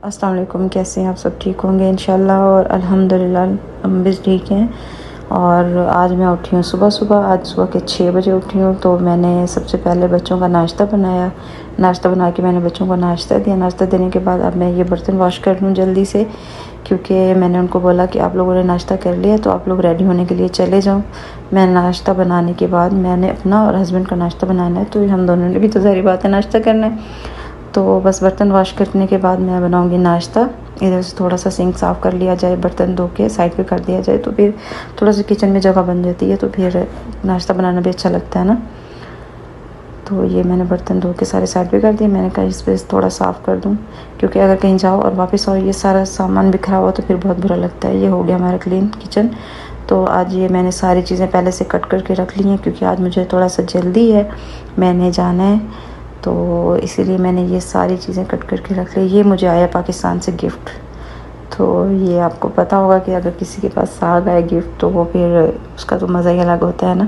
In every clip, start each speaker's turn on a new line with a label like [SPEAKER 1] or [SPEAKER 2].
[SPEAKER 1] अस्सलाम वालेकुम, कैसे हैं आप? सब ठीक होंगे इंशाल्लाह और अल्हम्दुलिल्लाह हम भी ठीक हैं। और आज मैं उठी हूँ सुबह आज सुबह के 6 बजे उठी हूँ। तो मैंने सबसे पहले बच्चों का नाश्ता बनाया। नाश्ता बना के मैंने बच्चों को नाश्ता दिया। नाश्ता देने के बाद अब मैं ये बर्तन वॉश कर लूँ जल्दी से, क्योंकि मैंने उनको बोला कि आप लोगों ने नाश्ता कर लिया तो आप लोग रेडी होने के लिए चले जाओ। मैं नाश्ता बनाने के बाद मैंने अपना और हस्बैंड का नाश्ता बनाना है, तो हम दोनों ने भी तो ज़ाहिर बात है नाश्ता करना है। तो बस बर्तन वॉश करने के बाद मैं बनाऊंगी नाश्ता। इधर से थोड़ा सा सिंक साफ़ कर लिया जाए, बर्तन धो के साइड पे कर दिया जाए, तो फिर थोड़ा सा किचन में जगह बन जाती है, तो फिर नाश्ता बनाना भी अच्छा लगता है ना। तो ये मैंने बर्तन धो के सारे साइड पे कर दिए। मैंने कहा इस पर थोड़ा साफ़ कर दूँ, क्योंकि अगर कहीं जाओ और वापस आओ ये सारा सामान बिखरा हुआ तो फिर बहुत बुरा लगता है। ये हो गया हमारा क्लीन किचन। तो आज ये मैंने सारी चीज़ें पहले से कट करके रख ली हैं, क्योंकि आज मुझे थोड़ा सा जल्दी है, मैंने जाना है, तो इसीलिए मैंने ये सारी चीज़ें कट करके रख ली। ये मुझे आया पाकिस्तान से गिफ्ट। तो ये आपको पता होगा कि अगर किसी के पास साग आए गिफ्ट तो वो फिर उसका तो मज़ा ही अलग होता है ना।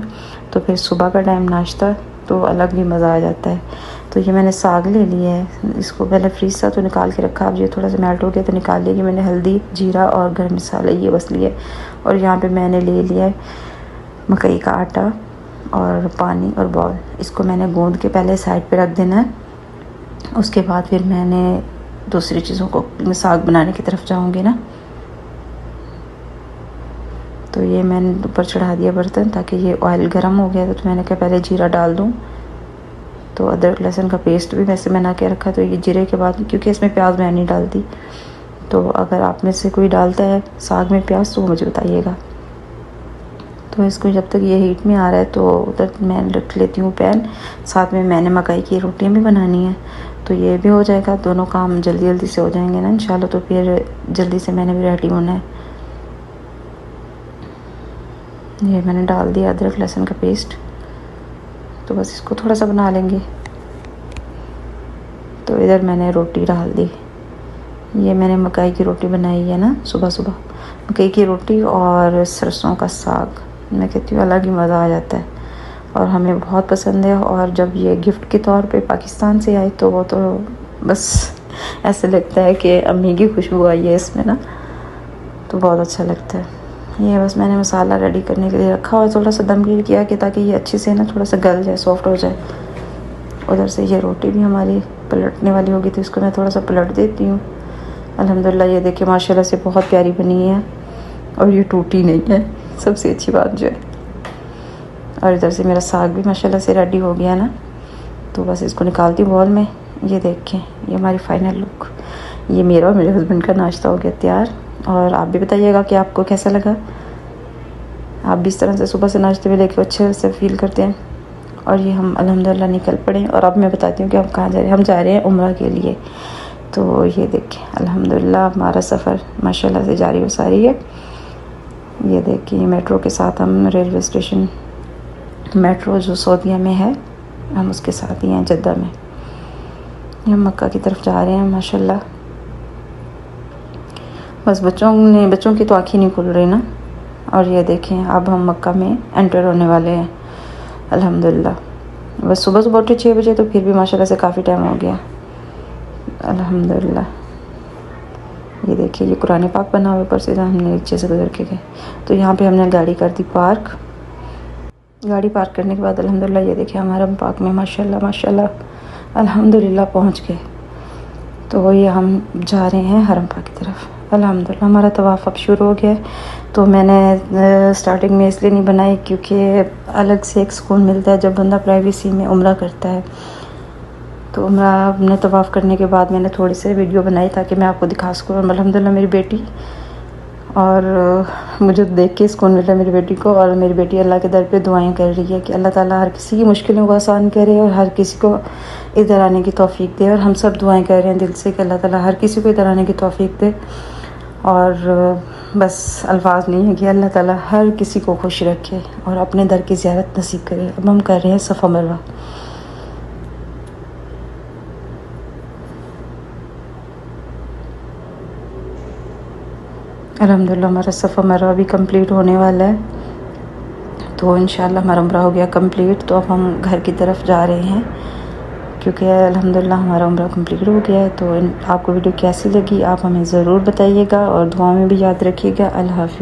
[SPEAKER 1] तो फिर सुबह का टाइम नाश्ता तो अलग ही मज़ा आ जाता है। तो ये मैंने साग ले लिया है, इसको पहले फ्रीज सा तो निकाल के रखा। अब ये थोड़ा सा मेल्ट हो गया तो निकाल लिया। कि मैंने हल्दी, जीरा और गर्म मसाला ये बस लिए। और यहाँ पे मैंने ले लिया है मकई का आटा और पानी और बॉल। इसको मैंने गूंद के पहले साइड पे रख देना है। उसके बाद फिर मैंने दूसरी चीज़ों को साग बनाने की तरफ जाऊंगी ना। तो ये मैंने ऊपर चढ़ा दिया बर्तन, ताकि ये ऑयल गर्म हो गया तो मैंने कहा पहले जीरा डाल दूँ। तो अदरक लहसुन का पेस्ट भी वैसे बना के रखा। तो ये जीरे के बाद, क्योंकि इसमें प्याज मैं नहीं डालती, तो अगर आप में से कोई डालता है साग में प्याज तो मुझे बताइएगा। तो इसको जब तक ये हीट में आ रहा है तो उधर मैं रख लेती हूँ पैन। साथ में मैंने मकई की रोटियां भी बनानी है, तो ये भी हो जाएगा। दोनों काम जल्दी जल्दी से हो जाएंगे ना इंशाल्लाह। तो फिर जल्दी से मैंने भी रेडी होना है। ये मैंने डाल दिया अदरक लहसुन का पेस्ट। तो बस इसको थोड़ा सा बना लेंगे। तो इधर मैंने रोटी डाल दी। ये मैंने मकई की रोटी बनाई है ना सुबह सुबह। मकई की रोटी और सरसों का साग, मैं कहती हूँ अलग ही मज़ा आ जाता है और हमें बहुत पसंद है। और जब ये गिफ्ट के तौर पे पाकिस्तान से आई तो वो तो बस ऐसे लगता है कि अम्मी की खुशबू आई है इसमें ना, तो बहुत अच्छा लगता है। ये बस मैंने मसाला रेडी करने के लिए रखा और थोड़ा सा दम गिर किया कि ताकि ये अच्छे से ना थोड़ा सा गल जाए, सॉफ्ट हो जाए। उधर से ये रोटी भी हमारी पलटने वाली होगी, तो इसको मैं थोड़ा सा पलट देती हूँ। अल्हम्दुलिल्लाह ये देखिए माशाल्लाह से बहुत प्यारी बनी है और ये टूटी नहीं है, सबसे अच्छी बात जो है। और इधर से मेरा साग भी माशाल्लाह से रेडी हो गया ना। तो बस इसको निकालती हूँ बॉल में। ये देखें, ये हमारी फाइनल लुक। ये मेरा और मेरे हस्बैंड का नाश्ता हो गया तैयार। और आप भी बताइएगा कि आपको कैसा लगा। आप भी इस तरह से सुबह से नाश्ते में लेके अच्छे से फील करते हैं। और ये हम अल्हम्दुलिल्लाह निकल पड़े। और अब मैं बताती हूँ कि हम कहाँ जा रहे हैं। हम जा रहे हैं उम्रा के लिए। तो ये देखें अल्हम्दुलिल्लाह हमारा सफ़र माशाल्लाह से जारी व सारी है। ये देखिए मेट्रो के साथ हम रेलवे स्टेशन, मेट्रो जो सऊदीया में है, हम उसके साथ ही हैं जद्दा में। हम मक्का की तरफ जा रहे हैं माशाल्लाह। बस बच्चों की तो आँखें नहीं खुल रही ना। और ये देखें अब हम मक्का में एंटर होने वाले हैं अल्हम्दुलिल्लाह। बस सुबह सुबह उठे 6 बजे, तो फिर भी माशाल्लाह से काफ़ी टाइम हो गया अल्हम्दुलिल्लाह। ये देखिए ये कुरान पाक बना हुआ ऊपर से, हमने नीचे से गुजर के गए। तो यहाँ पे हमने गाड़ी कर दी पार्क। गाड़ी पार्क करने के बाद अल्हम्दुलिल्लाह ये देखिए हमारा पार्क में माशाल्लाह माशाल्लाह अल्हम्दुलिल्लाह पहुँच गए। तो ये हम जा रहे हैं हरम पाक की तरफ। अल्हम्दुलिल्लाह हमारा तवाफ़ अब शुरू हो गया है। तो मैंने स्टार्टिंग में इसलिए नहीं बनाई क्योंकि अलग से एक सुकून मिलता है जब बंदा प्राइवेसी में उम्रा करता है। तो उम्रा अपने तवाफ़ करने के बाद मैंने थोड़ी सी वीडियो बनाई ताकि मैं आपको दिखा सकूँ। अल्हम्दुलिल्लाह मेरी बेटी, और मुझे देख के सुकून मिला मेरी बेटी को। और मेरी बेटी अल्लाह के दर पे दुआएं कर रही है कि अल्लाह ताला हर किसी की मुश्किलों को आसान करे और हर किसी को इधर आने की तौफीक दे। और हम सब दुआएं कर रहे हैं दिल से कि अल्लाह ताला हर किसी को इधर आने की तौफीक दे। और बस अल्फाज नहीं है कि अल्लाह ताला हर किसी को खुश रखे और अपने दर की ज़ियारत नसीब करे। अब हम कर रहे हैं सफ़ा मरवा। अल्हम्दुलिल्लाह हमारा सफ़र मरवा अभी कंप्लीट होने वाला है, तो इंशाल्लाह हमारा उम्रा हो गया कंप्लीट। तो अब हम घर की तरफ जा रहे हैं, क्योंकि अल्हम्दुलिल्लाह हमारा उम्रा कंप्लीट हो गया है। तो आपको वीडियो कैसी लगी आप हमें ज़रूर बताइएगा और दुआ में भी याद रखिएगा। अल्लाह हाफ़िज़।